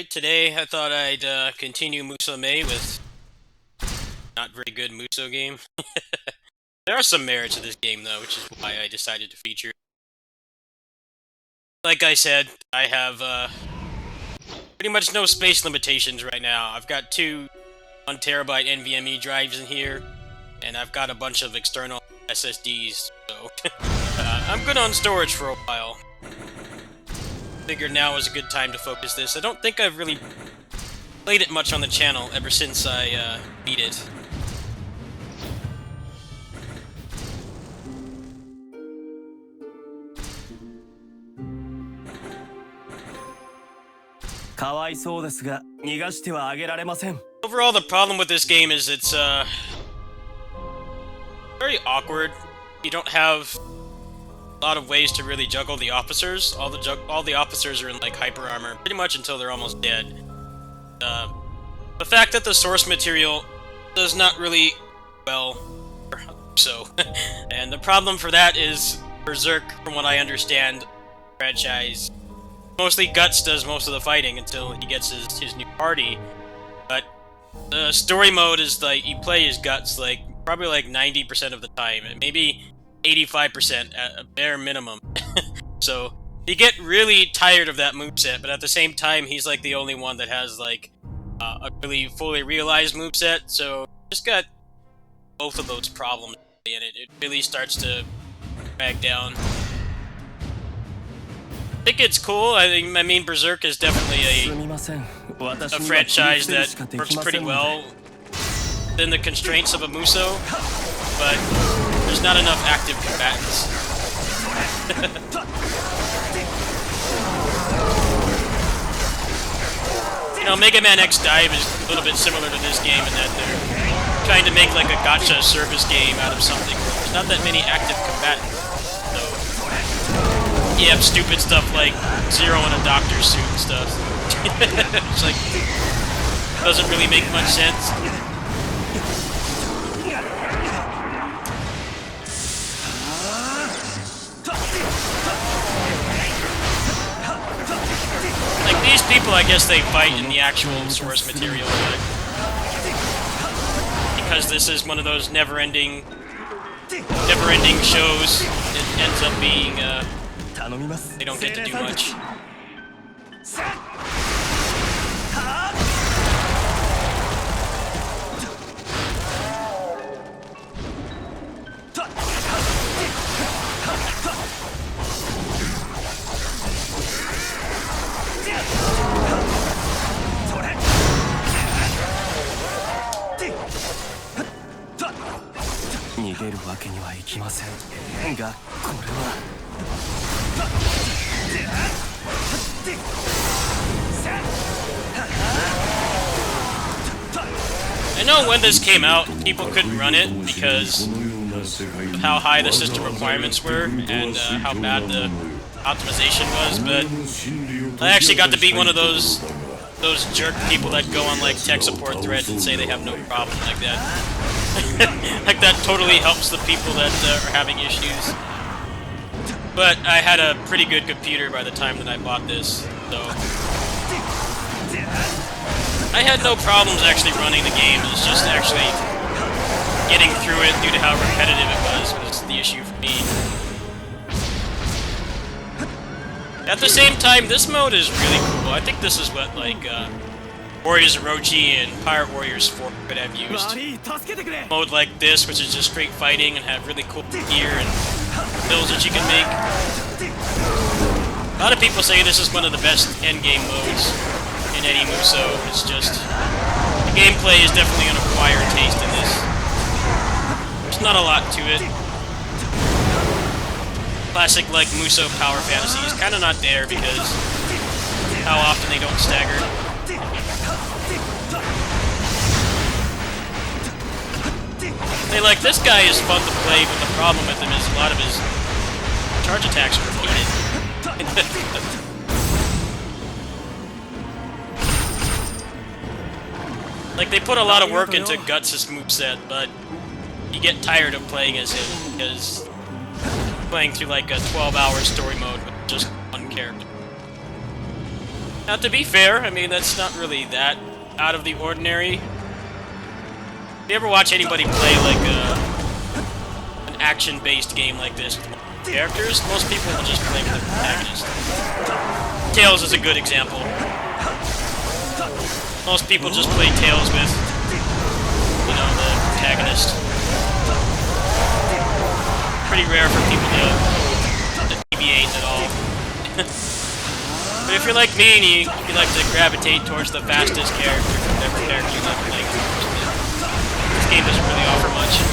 Today I thought I'd continue Musou with not very good Musou game. There are some merits to this game though, which is why I decided to feature it. Like I said, I have pretty much no space limitations right now. I've got two 1 terabyte NVMe drives in here, and I've got a bunch of external SSDs, so I'm good on storage for a while. Figured now is a good time to focus this. I don't think I've really played it much on the channel ever since I beat it. Overall, the problem with this game is it's very awkward. You don't have a lot of ways to really juggle the officers. All the officers are in like hyper armor pretty much until they're almost dead. The fact that the source material does not really well, so, and the problem for that is Berserk, from what I understand, franchise. Mostly Guts does most of the fighting until he gets his new party, but the story mode is like, you play as Guts like, probably like 90% of the time, and maybe 85% at a bare minimum. So, you get really tired of that moveset, but at the same time, he's like the only one that has like, a really fully realized moveset, so just got both of those problems, and it really starts to drag down. I think it's cool. I mean, Berserk is definitely a franchise that works pretty well within the constraints of a Musou, but there's not enough active combatants. You know, Mega Man X Dive is a little bit similar to this game in that they're trying to make like a gacha service game out of something where there's not that many active combatants. You have stupid stuff like Zero in a doctor's suit and stuff. It's like, doesn't really make much sense. Like, these people, I guess they fight in the actual source material, but because this is one of those never-ending shows, it ends up being, they don't get to do much. I know when this came out, people couldn't run it because of how high the system requirements were and how bad the optimization was, but I actually got to be one of those jerk people that go on like tech support threads and say they have no problem like that. Like that totally helps the people that are having issues. But I had a pretty good computer by the time that I bought this, so I had no problems actually running the game. It's just actually getting through it due to how repetitive it was the issue for me. At the same time, this mode is really cool. I think this is what like Warriors Orochi and Pirate Warriors 4 could have used. Mode like this, which is just straight fighting and have really cool gear and builds that you can make. A lot of people say this is one of the best endgame modes in any Musou. It's just, the gameplay is definitely an acquired taste in this. There's not a lot to it. Classic like Musou power fantasy is kind of not there because how often they don't stagger. They like, this guy is fun to play, but the problem with him is a lot of his charge attacks are repeated. Like, they put a lot of work into Guts' moveset, but you get tired of playing as him because playing through like a 12-hour story mode with just one character. Now, to be fair, I mean, that's not really that out of the ordinary. If you ever watch anybody play, like, an action-based game like this with characters, most people will just play with the protagonist. Tails is a good example. Most people just play Tails with, you know, the protagonist. Pretty rare for people to deviate at all. But if you're like me and you like to gravitate towards the fastest character, whatever character you like playing, this game doesn't really offer much.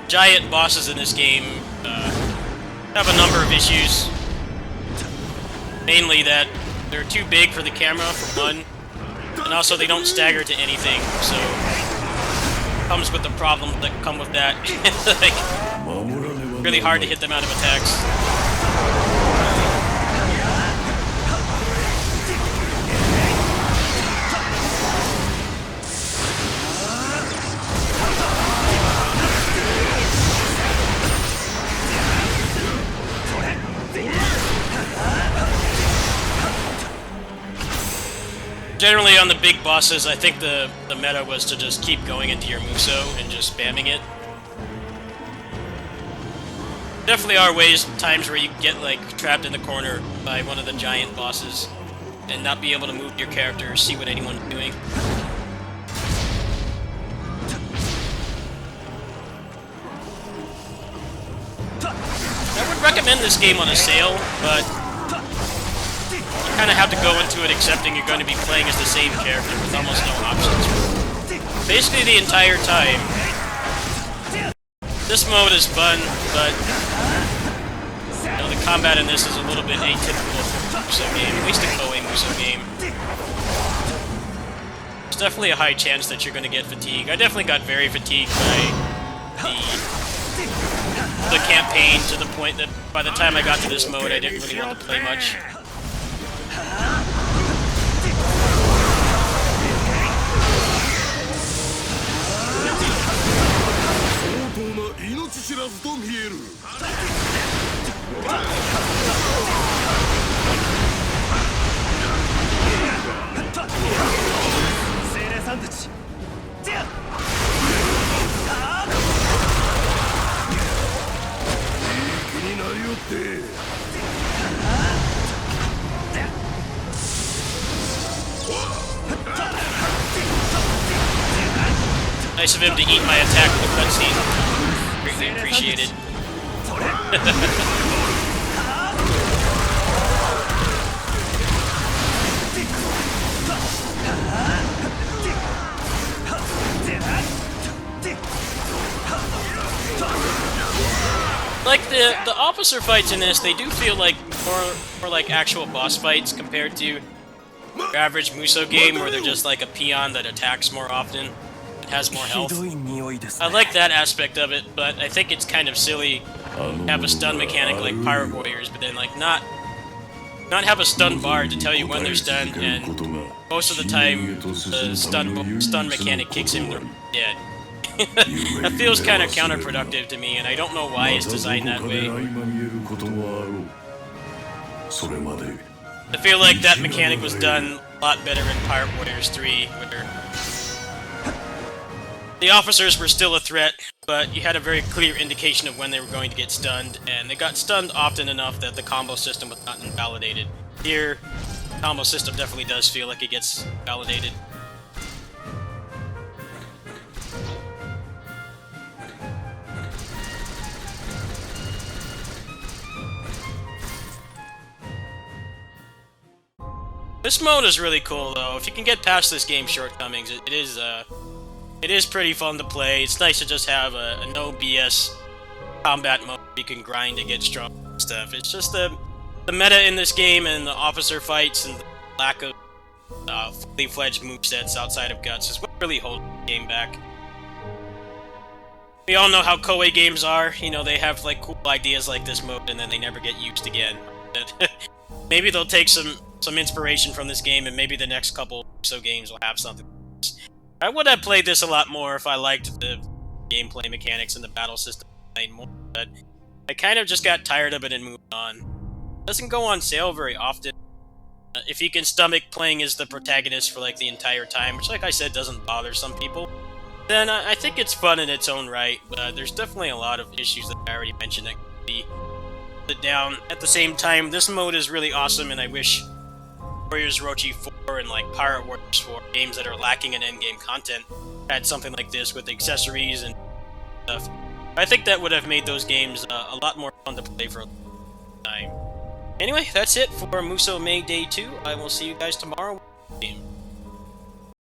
Giant bosses in this game have a number of issues. Mainly that they're too big for the camera, for one, and also they don't stagger to anything, so it comes with the problems that come with that. Like, really hard to hit them out of attacks. Generally, on the big bosses, I think the meta was to just keep going into your Musou and just spamming it. Definitely are times where you get, like, trapped in the corner by one of the giant bosses and not be able to move your character or see what anyone's doing. I would recommend this game on a sale, but you kind of have to go into it accepting you're going to be playing as the same character with almost no options. Basically the entire time. This mode is fun, but you know, the combat in this is a little bit atypical for a Musou game, at least a Koei Musou game. There's definitely a high chance that you're going to get fatigue. I definitely got very fatigued by the campaign, to the point that by the time I got to this mode I didn't really want to play much. Nice of him to eat my attack with a cutscene. Greatly appreciated. Like, the officer fights in this, they do feel like more like actual boss fights compared to your average Musou game where they're just like a peon that attacks more often. Has more health. I like that aspect of it, but I think it's kind of silly to have a stun mechanic like Pirate Warriors, but then like not have a stun bar to tell you when they're stunned, and most of the time the stun mechanic kicks in when they're dead. That feels kind of counterproductive to me, and I don't know why it's designed that way. I feel like that mechanic was done a lot better in Pirate Warriors 3, where the officers were still a threat, but you had a very clear indication of when they were going to get stunned, and they got stunned often enough that the combo system was not invalidated. Here, the combo system definitely does feel like it gets validated. This mode is really cool, though. If you can get past this game's shortcomings, it is It is pretty fun to play. It's nice to just have a no BS combat mode you can grind to get strong and stuff. It's just the meta in this game and the officer fights and the lack of fully fledged movesets outside of Guts is what really holds the game back. We all know how Koei games are. You know, they have like cool ideas like this mode and then they never get used again. Maybe they'll take some inspiration from this game, and maybe the next couple so games will have something. I would have played this a lot more if I liked the gameplay mechanics and the battle system more, but I kind of just got tired of it and moved on. It doesn't go on sale very often. If you can stomach playing as the protagonist for like the entire time, which like I said doesn't bother some people, then I think it's fun in its own right, but there's definitely a lot of issues that I already mentioned that could be put down. At the same time, this mode is really awesome, and I wish Warriors Orochi 4 and like Pirate Warriors 4, games that are lacking in endgame content, had something like this with accessories and stuff. I think that would have made those games a lot more fun to play for a long time. Anyway, that's it for Musou May Day 2. I will see you guys tomorrow.